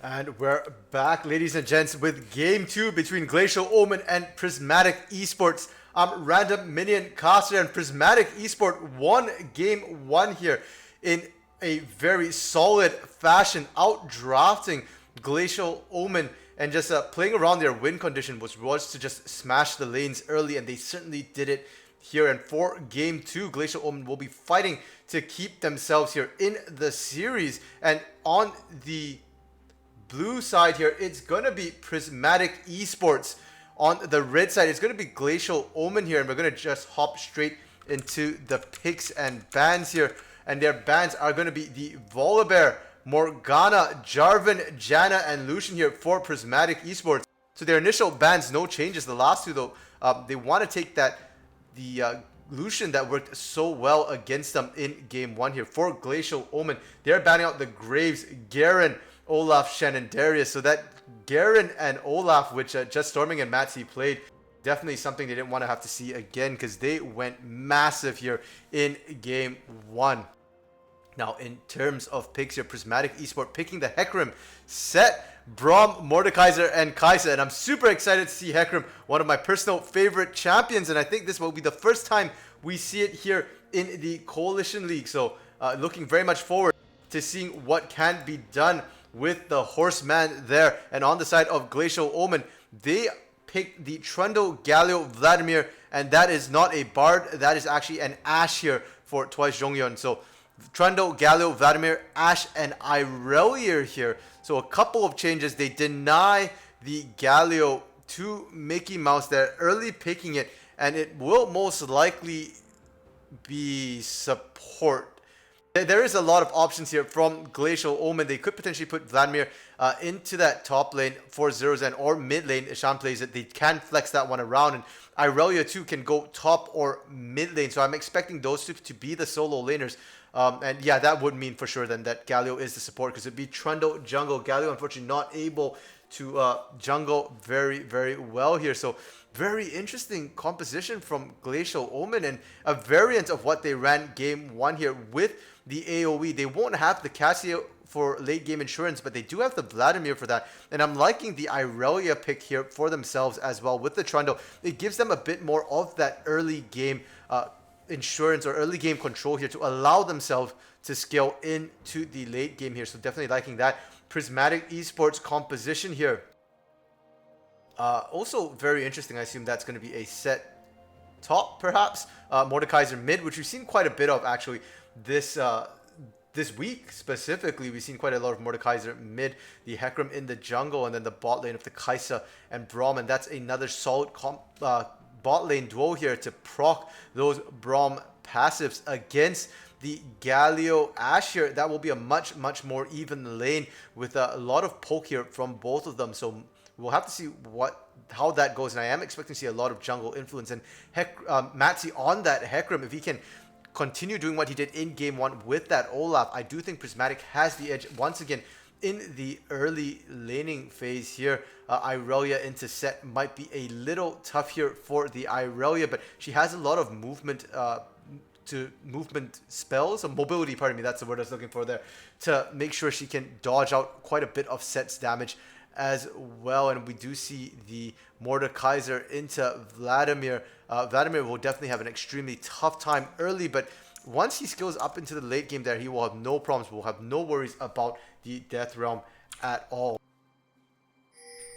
And we're back, ladies and gents, with Game 2 between Glacial, Omen, and Prismatic Esports. Random Minion Caster and Prismatic Esport won Game 1 here in a very solid fashion, out-drafting Glacial, Omen, and just playing around their win condition was to just smash the lanes early, and they certainly did it here. And for Game 2, Glacial Omen will be fighting to keep themselves here in the series. And on the blue side here, it's going to be Prismatic Esports. On the red side, it's going to be Glacial Omen here. And we're going to just hop straight into the picks and bans here. And their bans are going to be the Volibear, Morgana, Jarvan, Janna, and Lucian here for Prismatic Esports. So their initial bans, no changes. The last two, though, they want to take the Lucian that worked so well against them in Game 1 here. For Glacial Omen, they're banning out the Graves, Garen, Olaf, Shen, and Darius. So that Garen and Olaf, which Just Storming and Matsy played, definitely something they didn't want to have to see again, because they went massive here in Game 1. Now, in terms of picks here, Prismatic Esport picking the Hecarim, Set, Braum, Mordekaiser, and Kai'Sa. And I'm super excited to see Hecarim, one of my personal favorite champions. And I think this will be the first time we see it here in the Coalition League. So looking very much forward to seeing what can be done with the Horseman there. And on the side of Glacial Omen, they picked the Trundle, Galio, Vladimir. And that is not a Bard. That is actually an Ashe here for Twice Zhongyeon. So Trundle, Galio, Vladimir, Ashe, and Irelia here. So a couple of changes. They deny the Galio to Mickey Mouse. They're early picking it, and it will most likely be support. There is a lot of options here from Glacial Omen. They could potentially put Vladimir into that top lane for Zerozan, or mid lane. Ishan plays it. They can flex that one around, and Irelia too can go top or mid lane. So I'm expecting those two to be the solo laners. And yeah, that would mean for sure then that Galio is the support, because it'd be Trundle jungle. Galio unfortunately not able to jungle very, very well here. So very interesting composition from Glacial Omen, and a variant of what they ran Game 1 here with the AoE. They won't have the Cassio for late game insurance, but they do have the Vladimir for that. And I'm liking the Irelia pick here for themselves as well with the Trundle. It gives them a bit more of that early game insurance or early game control here to allow themselves to scale into the late game here. So definitely liking that. Prismatic Esports composition here. Also very interesting. I assume that's going to be a Set top, perhaps. Mordekaiser mid, which we've seen quite a bit of actually this week specifically. We've seen quite a lot of Mordekaiser mid, the Hecarim in the jungle, and then the bot lane of the Kai'Sa and Braum. And that's another solid bot lane duo here to proc those Braum passives against the Galio Ashe here. That will be a much more even lane with a lot of poke here from both of them. So we'll have to see how that goes. And I am expecting to see a lot of jungle influence. And Matsy on that Hecarim, if he can continue doing what he did in Game 1 with that Olaf, I do think Prismatic has the edge once again in the early laning phase here. Irelia into Set might be a little tough here for the Irelia, but she has a lot of movement spells, or mobility, pardon me, that's the word I was looking for there, to make sure she can dodge out quite a bit of Set's damage as well. And we do see the Mordekaiser into Vladimir. Vladimir will definitely have an extremely tough time early, but once he skills up into the late game there, he will have no problems. We'll have no worries about the Death Realm at all.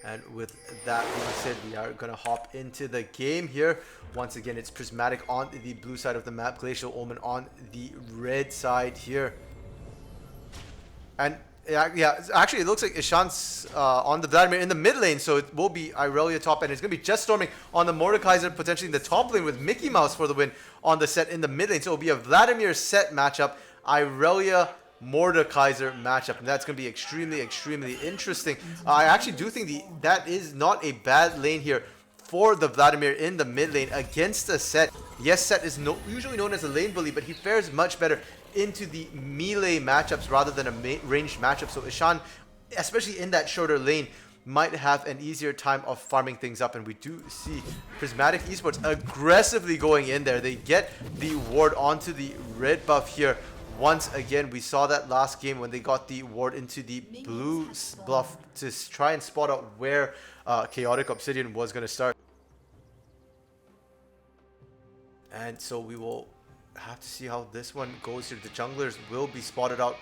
And with that being said, we are going to hop into the game here. Once again, it's Prismatic on the blue side of the map, Glacial Omen on the red side here. And yeah, actually it looks like Ishan's on the Vladimir in the mid lane, so it will be Irelia top, and it's going to be Just Storming on the Mordekaiser potentially in the top lane with Mickey Mouse for the win on the Set in the mid lane. So it'll be a Vladimir Set matchup, Irelia Mordekaiser matchup, and that's going to be extremely interesting. I actually do think that is not a bad lane here for the Vladimir in the mid lane against the Set. Yes, Set is usually known as a lane bully, but he fares much better into the melee matchups rather than a ranged matchup. So Ishan, especially in that shorter lane, might have an easier time of farming things up. And we do see Prismatic Esports aggressively going in there. They get the ward onto the red buff here Once again, we saw that last game when they got the ward into the blue bluff to try and spot out where Chaotic Obsidian was going to start. And so we will have to see how this one goes here. The junglers will be spotted out.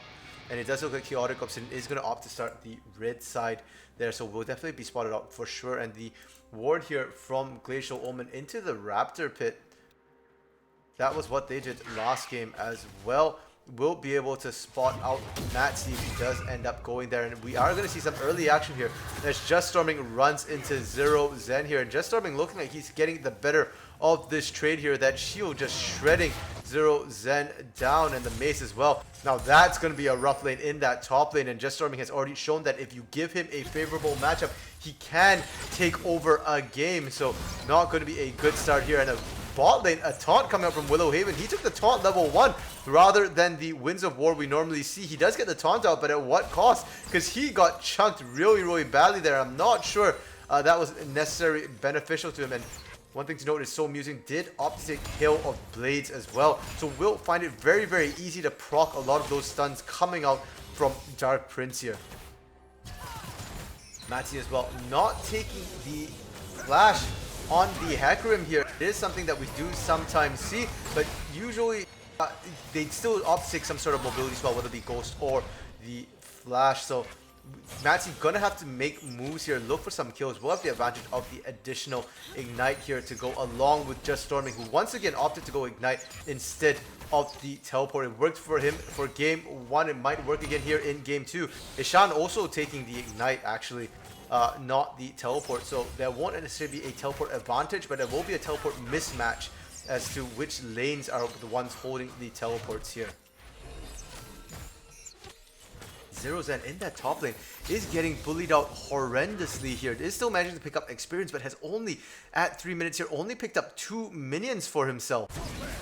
And it does look like Chaotic Obsidian is going to opt to start the red side there. So we'll definitely be spotted out for sure. And the ward here from Glacial Omen into the Raptor pit. That was what they did last game as well. We'll be able to spot out Natsy if he does end up going there. And we are going to see some early action here as Just Storming runs into Zero Zen here. And Just Storming looking like he's getting the better of this trade here. That shield just shredding Zero Zen down, and the mace as well. Now that's going to be a rough lane in that top lane, and Just Storming has already shown that if you give him a favorable matchup, he can take over a game. So not going to be a good start here. And a bot lane, a taunt coming up from Willow Haven. He took the taunt level 1 rather than the Winds of War we normally see. He does get the taunt out, but at what cost? Because he got chunked really badly there. I'm not sure that was necessarily beneficial to him. And one thing to note is So Amusing did opt to take Hail of Blades as well. So we'll find it very easy to proc a lot of those stuns coming out from Dark Prince here. Matty as well, not taking the flash on the Hecarim here. It is something that we do sometimes see, but usually they still opt to take some sort of mobility spell, whether it be Ghost or the Flash. So Matty gonna have to make moves here, look for some kills. We'll have the advantage of the additional Ignite here to go along with Just Storming, who once again opted to go Ignite instead of the Teleport. It worked for him for game 1. It might work again here in game 2. Ishan also taking the Ignite actually. Not the Teleport, so there won't necessarily be a Teleport advantage, but there will be a Teleport mismatch as to which lanes are the ones holding the Teleports here. Zero Zen in that top lane is getting bullied out horrendously here. It is still managing to pick up experience, but has only, at 3 minutes here, only picked up 2 minions for himself.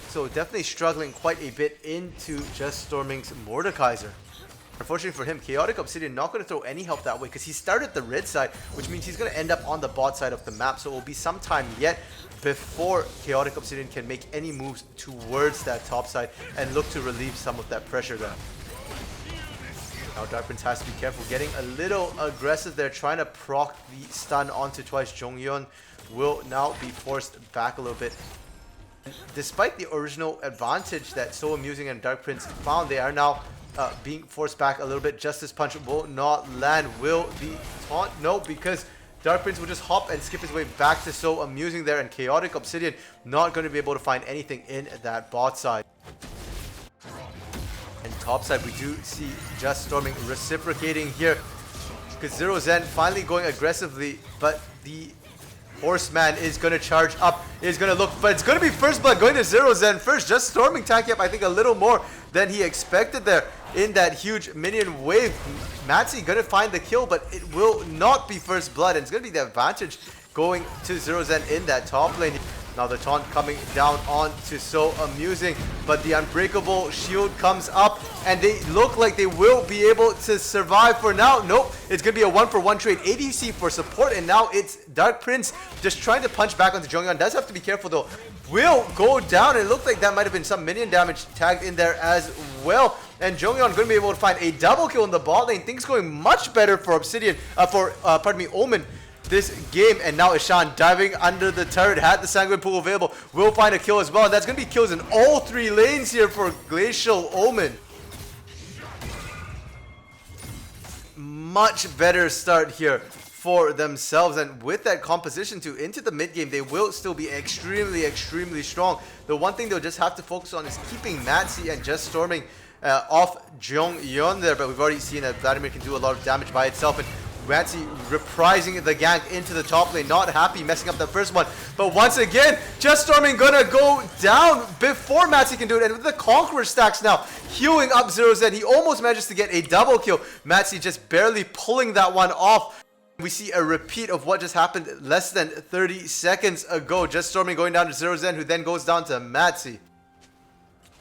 So definitely struggling quite a bit into Just Storming's Mordekaiser. Unfortunately for him, Chaotic Obsidian not going to throw any help that way because he started the red side, which means he's going to end up on the bot side of the map. So it will be some time yet before Chaotic Obsidian can make any moves towards that top side and look to relieve some of that pressure there. Now Dark Prince has to be careful, getting a little aggressive there, trying to proc the stun onto Twice. Jonghyun will now be forced back a little bit. Despite the original advantage that So Amusing and Dark Prince found, they are now being forced back a little bit. Justice Punch will not land. Will the taunt? No, because Dark Prince will just hop and skip his way back to So Amusing there, and Chaotic Obsidian not going to be able to find anything in that bot side. And top side, we do see Just Storming reciprocating here because Zero Zen finally going aggressively, but the Horseman is going to charge up, is going to look, but it's going to be first blood going to Zero Zen first. Just Storming tacking up, I think, a little more than he expected there in that huge minion wave. Matsy going to find the kill, but it will not be first blood, and it's going to be the advantage going to Zero Zen in that top lane. Now the taunt coming down on to So Amusing, but the Unbreakable Shield comes up, and they look like they will be able to survive for now. Nope, it's going to be a 1-for-1 trade. ADC for support, and now it's Dark Prince just trying to punch back onto Jonghyun. Does have to be careful though. Will go down. It looked like that might have been some minion damage tagged in there as well. And Jonghyun going to be able to find a double kill in the bot lane. Things going much better for Obsidian, Omen this game. And now Ishan diving under the turret, had the Sanguine Pool available, will find a kill as well. And that's going to be kills in all 3 lanes here for Glacial Omen. Much better start here for themselves, and with that composition too into the mid game, they will still be extremely strong. The one thing they'll just have to focus on is keeping Matsy and Just Storming off Jonghyun there, but we've already seen that Vladimir can do a lot of damage by itself, and Matsy reprising the gank into the top lane, not happy, messing up the first one. But once again, Just Storming gonna go down before Matsy can do it, and with the Conqueror stacks now, healing up Zero Zen, he almost manages to get a double kill. Matsy just barely pulling that one off. We see a repeat of what just happened less than 30 seconds ago. Just Storming going down to Zero Zen, who then goes down to Matsy.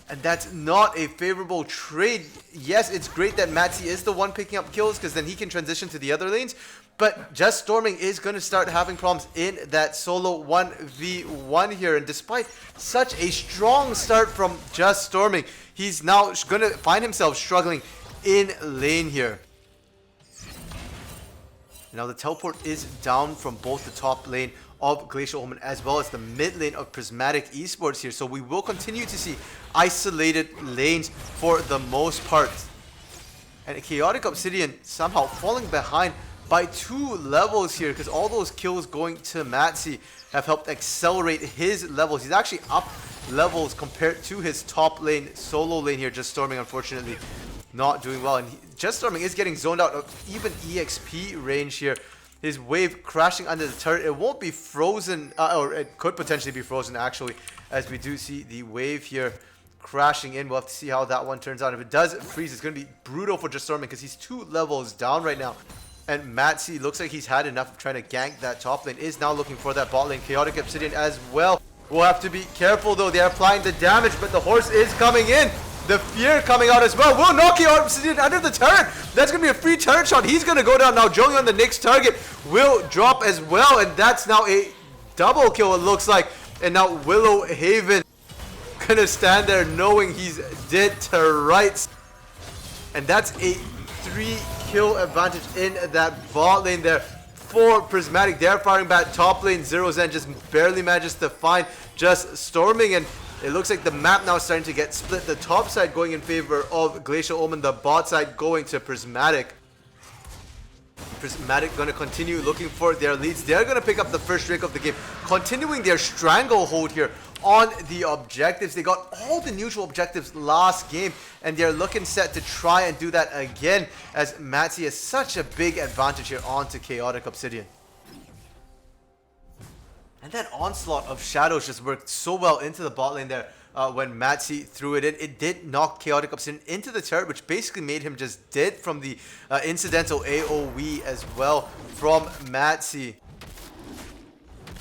And that's not a favorable trade. Yes, it's great that Matsy is the one picking up kills because then he can transition to the other lanes. But Just Storming is going to start having problems in that solo 1v1 here. And despite such a strong start from Just Storming, he's now going to find himself struggling in lane here. Now the teleport is down from both the top lane of Glacial Omen as well as the mid lane of Prismatic Esports here. So we will continue to see isolated lanes for the most part. And Chaotic Obsidian somehow falling behind by 2 levels here, because all those kills going to Demacia have helped accelerate his levels. He's actually up levels compared to his top lane, solo lane here. Just Storming, unfortunately, not doing well. And Just Storming is getting zoned out of even EXP range here. His wave crashing under the turret. It won't be frozen, or it could potentially be frozen actually, as we do see the wave here crashing in. We'll have to see how that one turns out. If it does freeze, it's going to be brutal for Just Storming because he's 2 levels down right now. And Demacia looks like he's had enough of trying to gank that top lane. Is now looking for that bot lane. Chaotic Obsidian as well. We'll have to be careful though. They are applying the damage, but the horse is coming in. The fear coming out as well. Will knock Chaotic Obsidian under the turret. That's going to be a free turret shot. He's going to go down now. Joey on the next target will drop as well. And that's now a double kill, it looks like. And now Willow Haven going to stand there knowing he's dead to rights. And that's a 3-kill advantage in that bot lane there for Prismatic. They're firing back top lane. Zero Zen just barely manages to find Just Storming, and it looks like the map now starting to get split. The top side going in favor of Glacial Omen, the bot side going to Prismatic. Prismatic going to continue looking for their leads. They're going to pick up the first drink of the game, continuing their stranglehold here on the objectives. They got all the neutral objectives last game, and they're looking set to try and do that again, as Demacia has such a big advantage here onto Chaotic Obsidian. And that onslaught of shadows just worked so well into the bot lane there when Demacia threw it in. It did knock Chaotic Obsidian into the turret, which basically made him just dead from the incidental AoE as well from Demacia.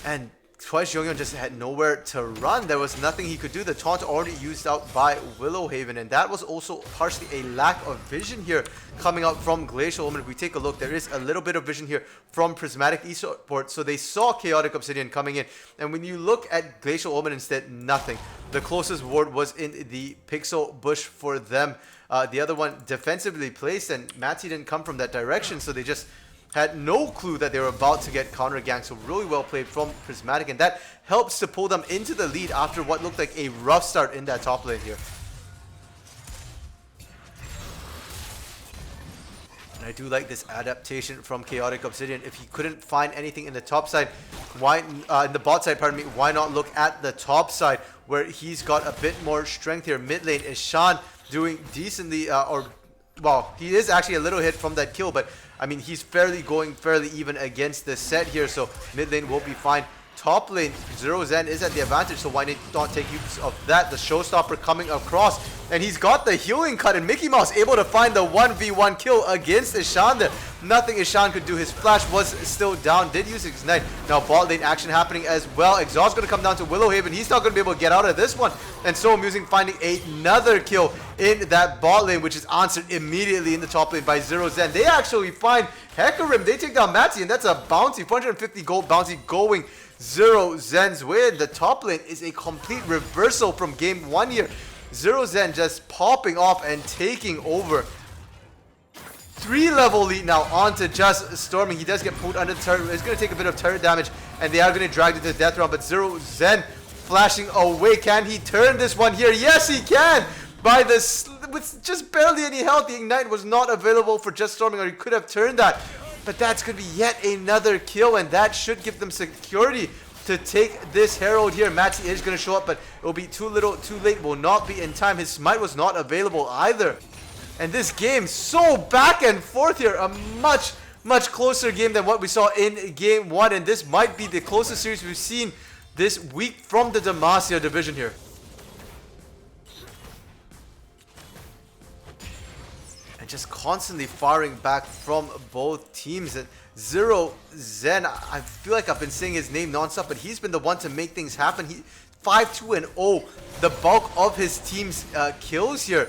And Twice Yonghyun just had nowhere to run. There was nothing he could do. The taunt already used out by Willow Haven, and that was also partially a lack of vision here coming out from Glacial Omen. If we take a look, there is a little bit of vision here from Prismatic Esports. So they saw Chaotic Obsidian coming in, and when you look at Glacial Omen instead, nothing. The closest ward was in the pixel bush for them. The other one defensively placed, and Demacia didn't come from that direction, so they just had no clue that they were about to get counter ganked. So really well played from Prismatic, and that helps to pull them into the lead after what looked like a rough start in that top lane here. And I do like this adaptation from Chaotic Obsidian. If he couldn't find anything in the top side, why in the bot side, pardon me, why not look at the top side where he's got a bit more strength here. Mid lane is Shan doing decently, well, he is actually a little hit from that kill, but I mean, he's going fairly even against the set here, so mid lane will be fine. Top lane, Zero Zen is at the advantage, so why not take use of that? The showstopper coming across, and he's got the healing cut, and Mickey Mouse able to find the 1v1 kill against Ishan there. Nothing Ishan could do. His flash was still down, did use Ignite. Now bot lane action happening as well. Exhaust going to come down to Willow Haven. He's not going to be able to get out of this one, and so amusing finding another kill in that bot lane, which is answered immediately in the top lane by Zero Zen. They actually find Hecarim. They take down Demacia, and that's a bounty, 450 gold bounty going Zero Zen's way. The top lane is a complete reversal from game 1 here. Zero Zen just popping off and taking over. 3-level lead now onto Just Storming. He does get pulled under the turret. It's going to take a bit of turret damage, and they are going to drag it to the death round. But Zero Zen flashing away. Can he turn this one here? Yes, he can! By this, with just barely any health. The Ignite was not available for Just Storming, or he could have turned that. But that's going to be yet another kill, and that should give them security to take this Herald here. Demacia is going to show up, but it will be too little, too late. Will not be in time. His smite was not available either. And this game, so back and forth here. A much closer game than what we saw in game 1. And this might be the closest series we've seen this week from the Demacia division here. Just constantly firing back from both teams. And Zero Zen, I feel like I've been saying his name nonstop, but he's been the one to make things happen. He 5-2-0, the bulk of his team's kills here.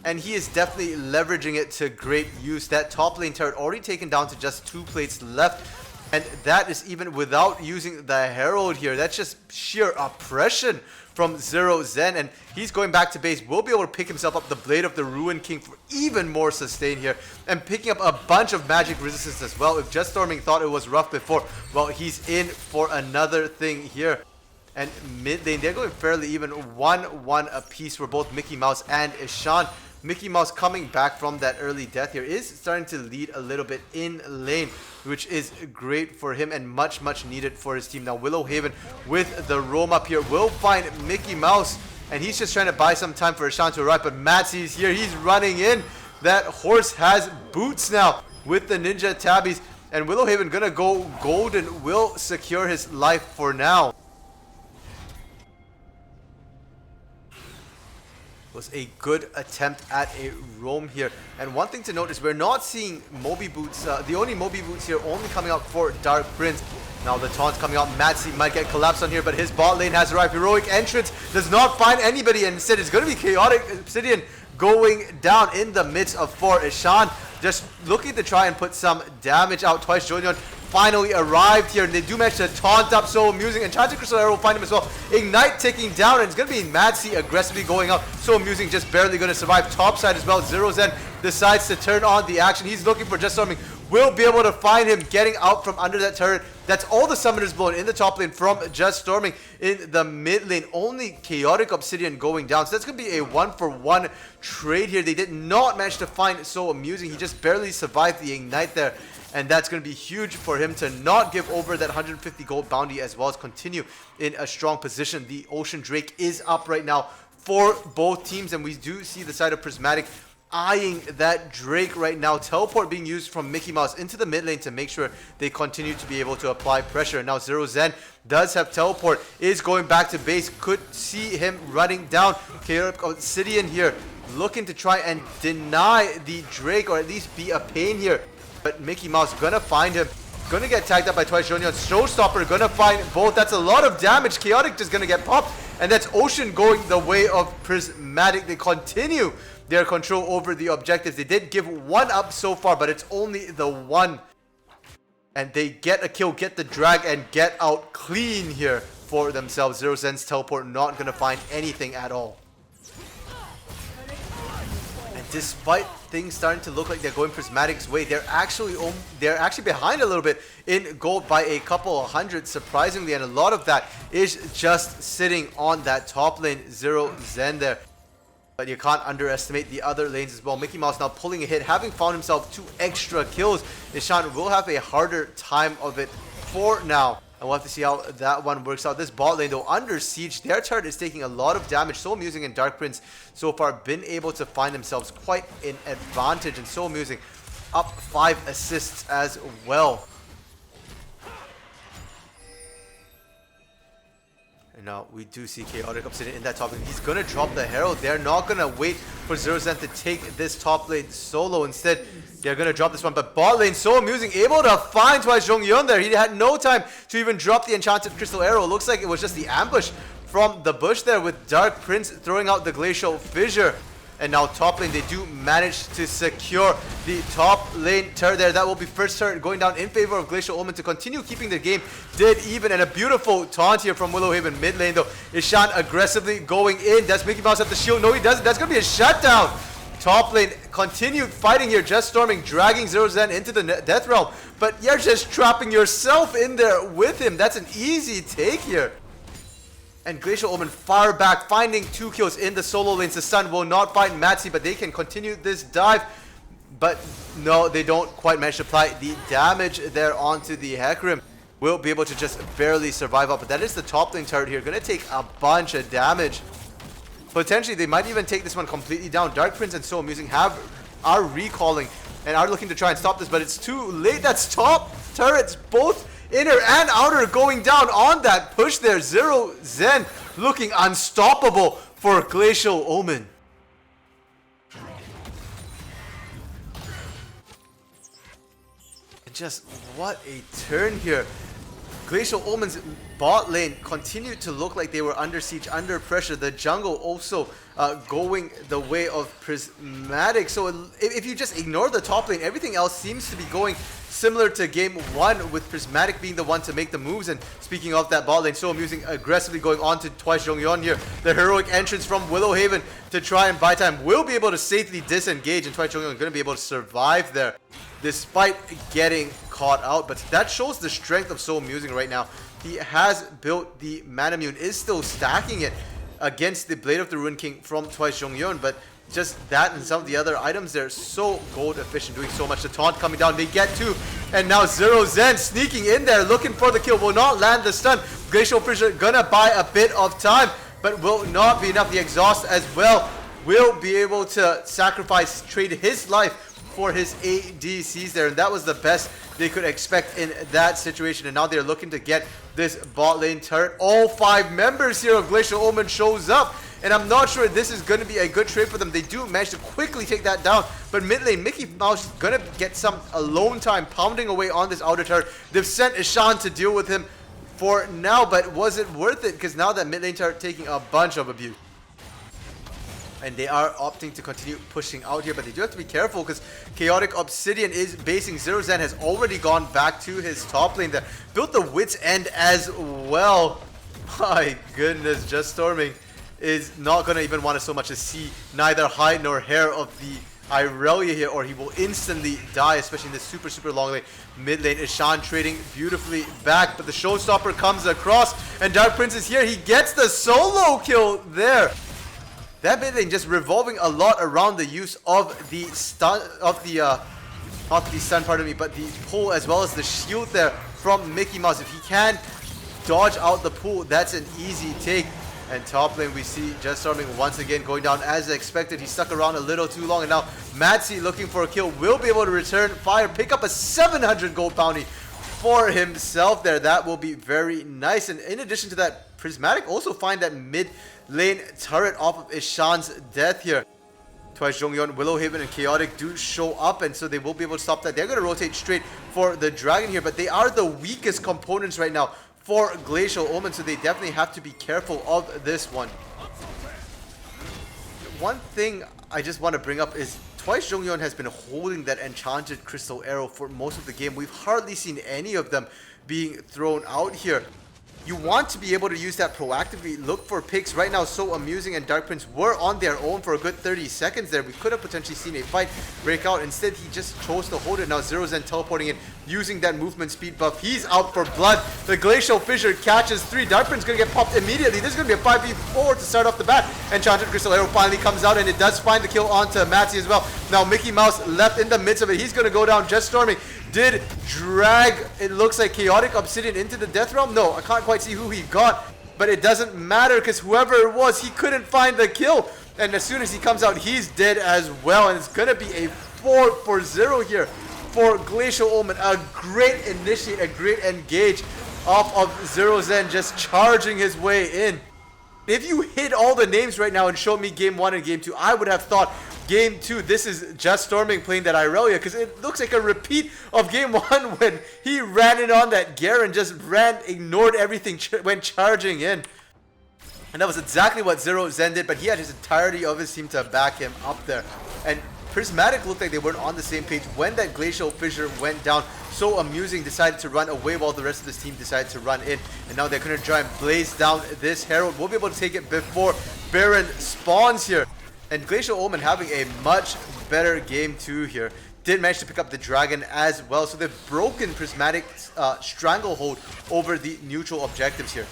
and he is definitely leveraging it to great use. That top lane turret already taken down to just 2 plates left, and that is even without using the Herald here. That's just sheer oppression from Zero Zen, and he's going back to base. Will be able to pick himself up the Blade of the Ruin King for even more sustain here, and picking up a bunch of magic resistance as well. If Just Storming thought it was rough before, well, he's in for another thing here. And mid lane, they're going fairly even, 1-1 apiece for both Mickey Mouse and Ishan. Mickey Mouse coming back from that early death here is starting to lead a little bit in lane, which is great for him and much needed for his team. Now Willow Haven with the roam up here will find Mickey Mouse, and he's just trying to buy some time for Ishan to arrive, but Matsy is here. He's running in. That horse has boots now with the ninja tabbies, and Willow Haven gonna go golden, will secure his life for now. Was a good attempt at a roam here, and one thing to note is we're not seeing Moby boots. The only Moby boots here only coming out for Dark Prince. Now the taunt's coming out. Matsy might get collapsed on here, but his bot lane has arrived. Heroic entrance does not find anybody, and instead it's going to be Chaotic Obsidian going down in the midst of 4. Ishan just looking to try and put some damage out. Twice Jonion finally arrived here, and they do manage to taunt up. So amusing. Enchanted Crystal Arrow will find him as well. Ignite ticking down, and it's going to be Matsy aggressively going up. So amusing, just barely going to survive topside as well. Zero Zen decides to turn on the action. He's looking for Just Storming. Will be able to find him getting out from under that turret. That's all the summoners blown in the top lane from Just Storming. In the mid lane, only Chaotic Obsidian going down. So that's going to be a 1-for-1 trade here. They did not manage to find So amusing. He just barely survived the ignite there. And that's going to be huge for him to not give over that 150 gold bounty, as well as continue in a strong position. The Ocean Drake is up right now for both teams, and we do see the side of Prismatic eyeing that Drake right now. Teleport being used from Mickey Mouse into the mid lane to make sure they continue to be able to apply pressure. Now Zero Zen does have teleport, is going back to base. Could see him running down. Chaotic Obsidian here looking to try and deny the Drake, or at least be a pain here. But Mickey Mouse gonna find him. Gonna get tagged up by Twice Jonion. Showstopper gonna find both. That's a lot of damage. Chaotic just gonna get popped. And that's Ocean going the way of Prismatic. They continue their control over the objectives. They did give one up so far, but it's only the one. And they get a kill, get the drag, and get out clean here for themselves. Zero Zen's teleport not gonna find anything at all. Despite things starting to look like they're going Prismatic's way, they're actually behind a little bit in gold by a couple of hundred, surprisingly, and a lot of that is just sitting on that top lane. Zero Zen there. But you can't underestimate the other lanes as well. Mickey Mouse now pulling a hit, having found himself 2 extra kills. Ishan will have a harder time of it for now. And we'll have to see how that one works out. This bot lane, though, under siege. Their turret is taking a lot of damage. So amusing and Dark Prince so far been able to find themselves quite an advantage. And so amusing, up 5 assists as well. And now we do see Chaotic Obsidian in that top lane. He's going to drop the Herald. They're not going to wait for Zero Zen to take this top lane solo. Instead, they're going to drop this one. But bot lane, so amusing, able to find Twice Jonghyun there. He had no time to even drop the Enchanted Crystal Arrow. Looks like it was just the ambush from the bush there, with Dark Prince throwing out the Glacial Fissure. And now top lane, they do manage to secure the top lane turret there. That will be first turret going down in favor of Glacial Omen to continue keeping the game dead even. And a beautiful taunt here from Willow Haven. Mid lane though, Ishan aggressively going in. Does Mickey Mouse have the shield? No, he doesn't. That's going to be a shutdown. Top lane continued fighting here. Just Storming, dragging Zero Zen into the Death Realm. But you're just trapping yourself in there with him. That's an easy take here. And Glacial Omen far back, finding 2 kills in the solo lanes. The Sun will not find Matsy, but they can continue this dive. But no, they don't quite manage to apply the damage there onto the Hecarim. Will be able to just barely survive up. But that is the top lane turret here. Going to take a bunch of damage. Potentially, they might even take this one completely down. Dark Prince and So Amusing are recalling and are looking to try and stop this, but it's too late. That's top turrets, both inner and outer, going down on that push there. Zero Zen looking unstoppable for Glacial Omen. And just what a turn here. Glacial Omen's bot lane continued to look like they were under siege, under pressure. The jungle also going the way of Prismatic. So if you just ignore the top lane, everything else seems to be going similar to game 1, with Prismatic being the one to make the moves. And speaking of that bot lane, so amusing, aggressively going on to Twice Jonghyun here. The heroic entrance from Willowhaven to try and buy time, will be able to safely disengage, and Twice Jonghyun is going to be able to survive there despite getting caught out. But that shows the strength of So Amusing right now. He has built the Mana Mune, is still stacking it against the Blade of the Ruin King from Twice Jonghyun, but just that and some of the other items, they're so gold efficient, doing so much. The taunt coming down, they get 2, and now Zero Zen sneaking in there, looking for the kill, will not land the stun. Glacial Fissure gonna buy a bit of time, but will not be enough. The exhaust as well will be able to sacrifice, trade his life for his ADCs there, and that was the best they could expect in that situation. And now they're looking to get this bot lane turret. All 5 members here of Glacial Omen shows up, and I'm not sure this is going to be a good trade for them. They do manage to quickly take that down, but mid lane, Mickey Mouse is going to get some alone time pounding away on this outer turret. They've sent Ishan to deal with him for now, but was it worth it? Because now that mid lane turret taking a bunch of abuse. And they are opting to continue pushing out here, but they do have to be careful because Chaotic Obsidian is basing. Zero Zen has already gone back to his top lane there. Built the Wit's End as well. My goodness, Just Storming is not going to even want to so much as see neither hide nor hair of the Irelia here, or he will instantly die, especially in this super long lane. Mid lane, Ishan trading beautifully back, but the showstopper comes across, and Dark Prince is here. He gets the solo kill there. That mid lane just revolving a lot around the use of the stun, of the, not the stun, pardon me, but the pull as well as the shield there from Mickey Mouse. If he can dodge out the pull, that's an easy take. And top lane, we see Just Storming once again going down as expected. He stuck around a little too long, and now Matsy looking for a kill will be able to return fire, pick up a 700 gold bounty for himself there. That will be very nice. And in addition to that, Prismatic also find that mid lane turret off of Ishan's death here. Twice Jonghyun, Willowhaven, and Chaotic do show up, and so they will be able to stop that. They're going to rotate straight for the dragon here, but they are the weakest components right now for Glacial Omen, so they definitely have to be careful of this one. One thing I just want to bring up is Twice Jonghyun has been holding that enchanted crystal arrow for most of the game. We've hardly seen any of them being thrown out here. You want to be able to use that proactively, look for picks. Right now, So Amusing and Dark Prince were on their own for a good 30 seconds there. We could have potentially seen a fight break out. Instead, he just chose to hold it. Now, Zero Zen teleporting in, using that movement speed buff. He's out for blood. The Glacial Fissure catches 3. Dark Prince going to get popped immediately. This is going to be a 5v4 to start off the bat. Enchanted Crystal Arrow finally comes out, and it does find the kill onto Matsy as well. Now, Mickey Mouse left in the midst of it. He's going to go down. Just Storming did drag, it looks like, Chaotic Obsidian into the Death Realm. No, I can't quite see who he got, but it doesn't matter because whoever it was, he couldn't find the kill. And as soon as he comes out, he's dead as well. And it's going to be a 4-0 here for Glacial Omen. A great initiate, a great engage off of Zero Zen, just charging his way in. If you hit all the names right now and showed me game 1 and game 2, I would have thought game 2, this is Just Storming playing that Irelia, because it looks like a repeat of game 1 when he ran in on that Garen, just ran, ignored everything, went charging in. And that was exactly what Zero Zen did, but he had his entirety of his team to back him up there. And Prismatic looked like they weren't on the same page when that Glacial Fissure went down. So Amusing decided to run away while the rest of his team decided to run in. And now they're going to try and blaze down this Herald. We'll be able to take it before Baron spawns here. And Glacial Omen having a much better game 2 here. Did manage to pick up the dragon as well. So they've broken Prismatic's stranglehold over the neutral objectives here.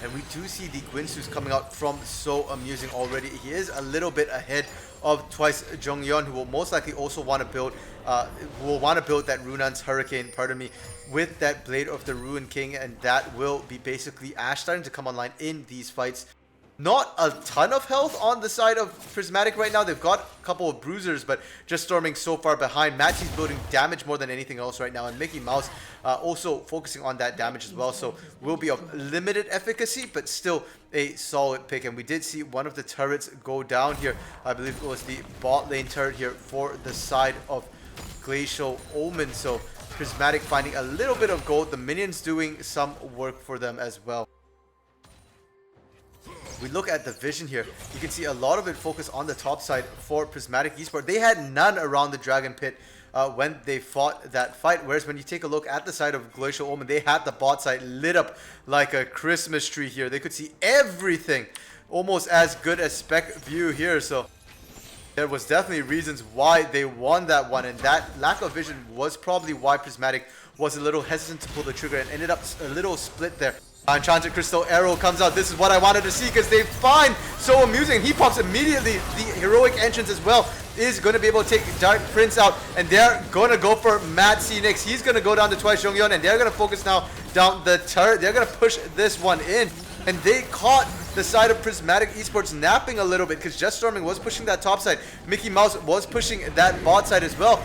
And we do see the Gwinsus coming out from So Amusing already. He is a little bit ahead of Twice Jonghyun, who will most likely also want to build that Runan's Hurricane, pardon me, with that Blade of the Ruin King, and that will be basically Ashe starting to come online in these fights. Not a ton of health on the side of Prismatic right now. They've got a couple of bruisers, but Just Storming so far behind. Matsy's building damage more than anything else right now, and Mickey Mouse also focusing on that damage as well. So will be of limited efficacy, but still a solid pick. And we did see one of the turrets go down here. I believe it was the bot lane turret here for the side of Glacial Omen. So Prismatic finding a little bit of gold. The minions doing some work for them as well. We look at the vision here. You can see a lot of it focused on the top side for Prismatic Esports. They had none around the Dragon Pit when they fought that fight. Whereas when you take a look at the side of Glacial Omen, they had the bot side lit up like a Christmas tree here. They could see everything, almost as good as spec view here. So there was definitely reasons why they won that one, and that lack of vision was probably why Prismatic was a little hesitant to pull the trigger and ended up a little split there. Enchanted Crystal Arrow comes out. This is what I wanted to see because they find So Amusing. He pops immediately. The heroic entrance as well is going to be able to take Dark Prince out, and they're going to go for Matt C next. He's going to go down to Twice Yongyeon, and they're going to focus now down the turret. They're going to push this one in, and they caught the side of Prismatic Esports napping a little bit because Just Storming was pushing that top side. Mickey Mouse was pushing that bot side as well.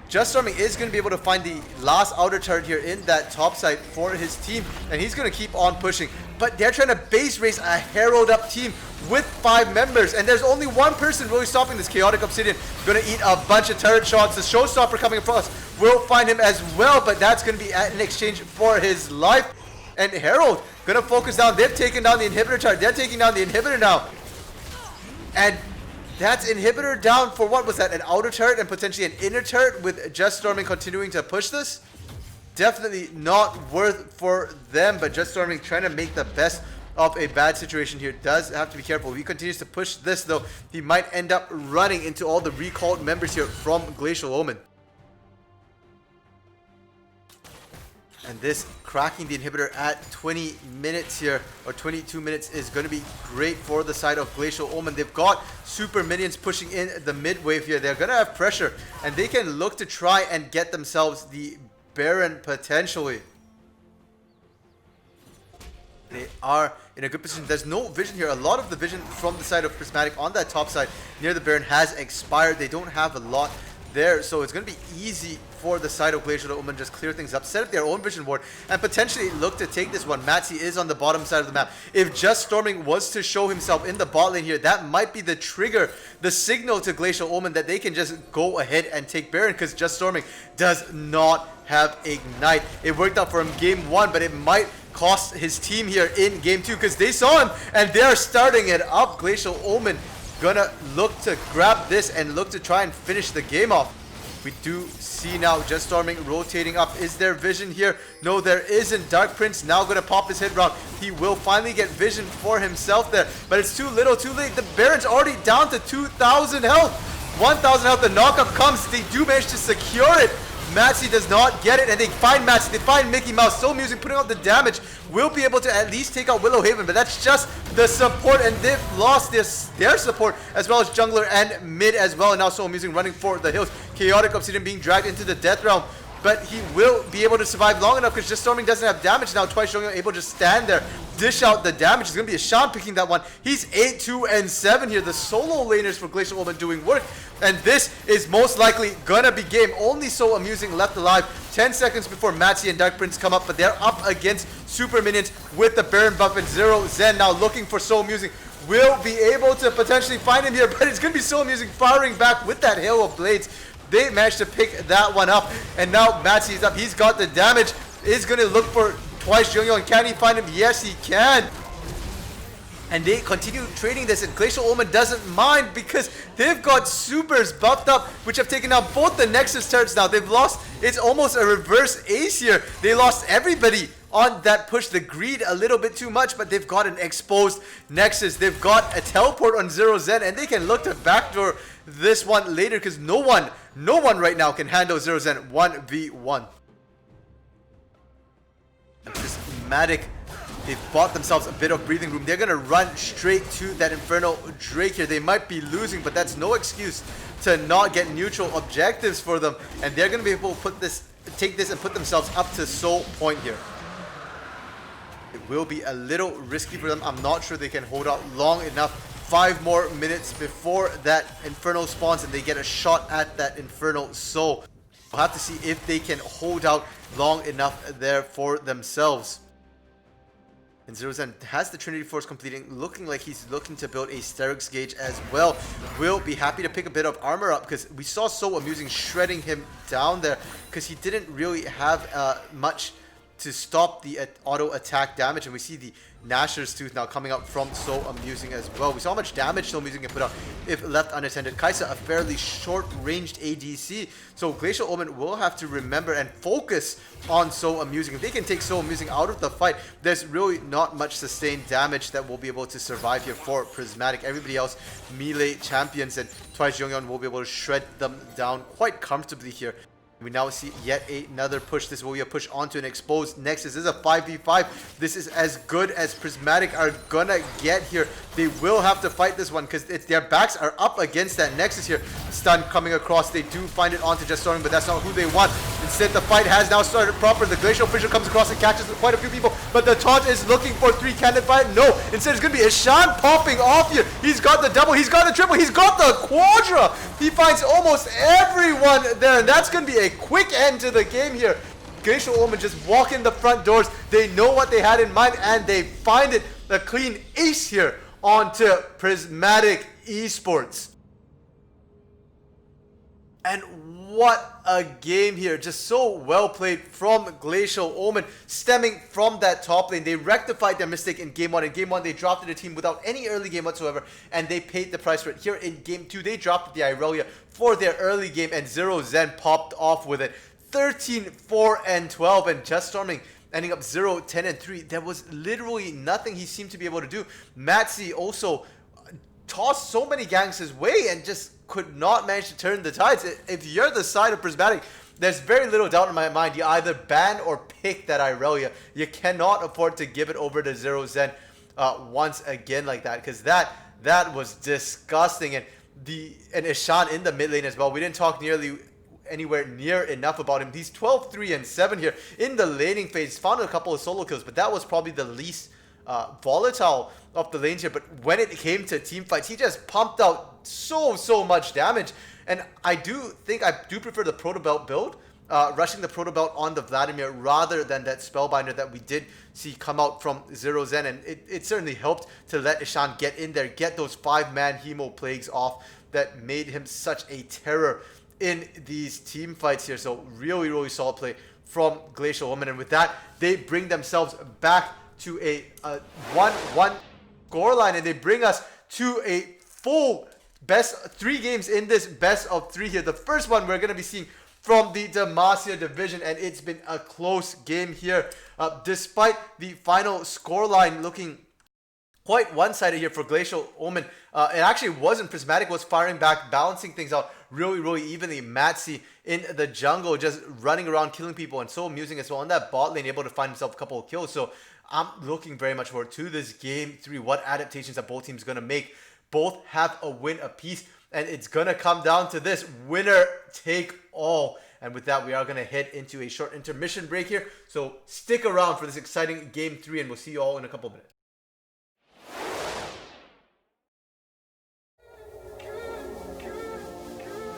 Just Storming is going to be able to find the last outer turret here in that top side for his team, and he's going to keep on pushing. But they're trying to base race a Herald up team with 5 members, and there's only one person really stopping this. Chaotic Obsidian going to eat a bunch of turret shots. The Showstopper coming across will find him as well, but that's going to be in exchange for his life. And Herald going to focus down. They've taken down the inhibitor turret. They're taking down the inhibitor now. And that's inhibitor down for what was that? An outer turret and potentially an inner turret with Just Storming continuing to push this? Definitely not worth for them, but Just Storming trying to make the best of a bad situation here. Does have to be careful. If he continues to push this though, he might end up running into all the recalled members here from Glacial Omen. And this cracking the inhibitor at 20 minutes here, or 22 minutes, is going to be great for the side of Glacial Omen. They've got super minions pushing in the mid wave here. They're going to have pressure, and they can look to try and get themselves the Baron potentially. They are in a good position. There's no vision here. A lot of the vision from the side of Prismatic on that top side near the Baron has expired. They don't have a lot there, so it's going to be easy for the side of Glacial Omen just clear things up, set up their own vision board, and potentially look to take this one. Matsi is on the bottom side of the map. If Just Storming was to show himself in the bot lane here, that might be the trigger, the signal to Glacial Omen that they can just go ahead and take Baron, because Just Storming does not have Ignite. It worked out for him game 1, but it might cost his team here in game 2, because they saw him and they're starting it up. Glacial Omen gonna look to grab this and look to try and finish the game off. We do see now Just Storming rotating up. Is there vision here? No, there isn't. Dark Prince now going to pop his hit round. He will finally get vision for himself there, but it's too little, too late. The Baron's already down to 2,000 health. 1,000 health. The knockup comes. They do manage to secure it. Matsi does not get it, and they find Matsi. They find Mickey Mouse. So Amusing putting out the damage. Will be able to at least take out Willow Haven, but that's just the support, and they've lost their support as well as jungler and mid as well. And now So Amusing running for the hills. Chaotic Obsidian being dragged into the death realm, but he will be able to survive long enough because Just Storming doesn't have damage now. Twice Yongyeon able to stand there, dish out the damage. It's going to be a Shan picking that one. He's 8, 2, and 7 here. The solo laners for Glacial Omen doing work, and this is most likely going to be game. Only So Amusing left alive 10 seconds before Matsi and Dark Prince come up, but they're up against super minions with the Baron buff and Zero Zen now looking for So Amusing. Will be able to potentially find him here, but it's going to be So Amusing firing back with that hail of blades. They managed to pick that one up, and now Matsi is up. He's got the damage. Is going to look for Twice Yongyeon. Can he find him? Yes, he can. And they continue trading this, and Glacial Omen doesn't mind because they've got supers buffed up, which have taken out both the Nexus turrets now. They've lost, it's almost a reverse ace here. They lost everybody on that push. The greed a little bit too much, but they've got an exposed Nexus. They've got a teleport on Zero Zen, and they can look to backdoor this one later because no one right now can handle Zero Zen 1v1. And Prismatic, they've bought themselves a bit of breathing room. They're going to run straight to that Infernal Drake here. They might be losing, but that's no excuse to not get neutral objectives for them. And they're going to be able to take this and put themselves up to soul point here. It will be a little risky for them. I'm not sure they can hold out long enough. 5 more minutes before that Infernal spawns and they get a shot at that Infernal Soul. We'll have to see if they can hold out long enough there for themselves. And Zero Zen has the Trinity Force completing, looking like he's looking to build a Sterix Gauge as well. Will be happy to pick a bit of armor up because we saw So Amusing shredding him down there because he didn't really have much to stop the auto attack damage, and we see the Gnasher's Tooth now coming up from So Amusing as well. We saw how much damage So Amusing can put out if left unattended. Kaisa, a fairly short-ranged ADC, so Glacial Omen will have to remember and focus on So Amusing. If they can take So Amusing out of the fight, there's really not much sustained damage that will be able to survive here for Prismatic. Everybody else, melee champions, and Twice Jonghyun will be able to shred them down quite comfortably here. We now see yet another push. This will be a push onto an exposed Nexus. This is a 5v5. This is as good as Prismatic are gonna get here. They will have to fight this one because their backs are up against that Nexus here. Stun coming across. They do find it onto Just Storming, but that's not who they want. Instead, the fight has now started proper. The Glacial Fissure comes across and catches quite a few people, but the taunt is looking for 3 cannon fight. No, instead it's gonna be Ishan popping off here. He's got the double, he's got the triple, he's got the quadra. He finds almost everyone there, and that's gonna be a quick end to the game here. Glacial Omen just walk in the front doors. They know what they had in mind, and they find it. A clean ace here onto Prismatic Esports. And what a game here. Just so well played from Glacial Omen, stemming from that top lane. They rectified their mistake in Game 1. In Game 1, they drafted a team without any early game whatsoever, and they paid the price for it. Here in Game 2, they dropped the Irelia for their early game, and Zero Zen popped off with it. 13, 4, and 12, and Just Storming ending up 0, 10, and 3. There was literally nothing he seemed to be able to do. Matzi also tossed so many ganks his way and just could not manage to turn the tides. If you're the side of Prismatic, there's very little doubt in my mind. You either ban or pick that Irelia. You cannot afford to give it over to Zero Zen once again like that, because that was disgusting. And Ishan in the mid lane as well. We didn't talk nearly anywhere near enough about him. He's 12, 3, and 7 here in the laning phase. Found a couple of solo kills, but that was probably the least volatile of the lanes here. But when it came to team fights, he just pumped out so much damage. And I do prefer the Proto Belt build, rushing the Proto Belt on the Vladimir rather than that Spellbinder that we did see come out from Zero Zen. And it certainly helped to let Ishan get in there, get those 5-man Hemo Plagues off that made him such a terror in these team fights here. So really solid play from Glacial Omen. And with that, they bring themselves back to a 1-1 scoreline, and they bring us to a full best 3 games in this best of 3 here. The first one we're going to be seeing from the Demacia division, and it's been a close game here. Despite the final scoreline looking quite one-sided here for Glacial Omen, it actually wasn't. Prismatic was firing back, balancing things out really evenly. Matzi in the jungle just running around killing people, and So Amusing as well in that bot lane, able to find himself a couple of kills. So I'm looking very much forward to this game 3, what adaptations that both teams going to make. Both have a win apiece, and it's going to come down to this winner take all. And with that, we are going to head into a short intermission break here. So stick around for this exciting game 3, and we'll see you all in a couple of minutes.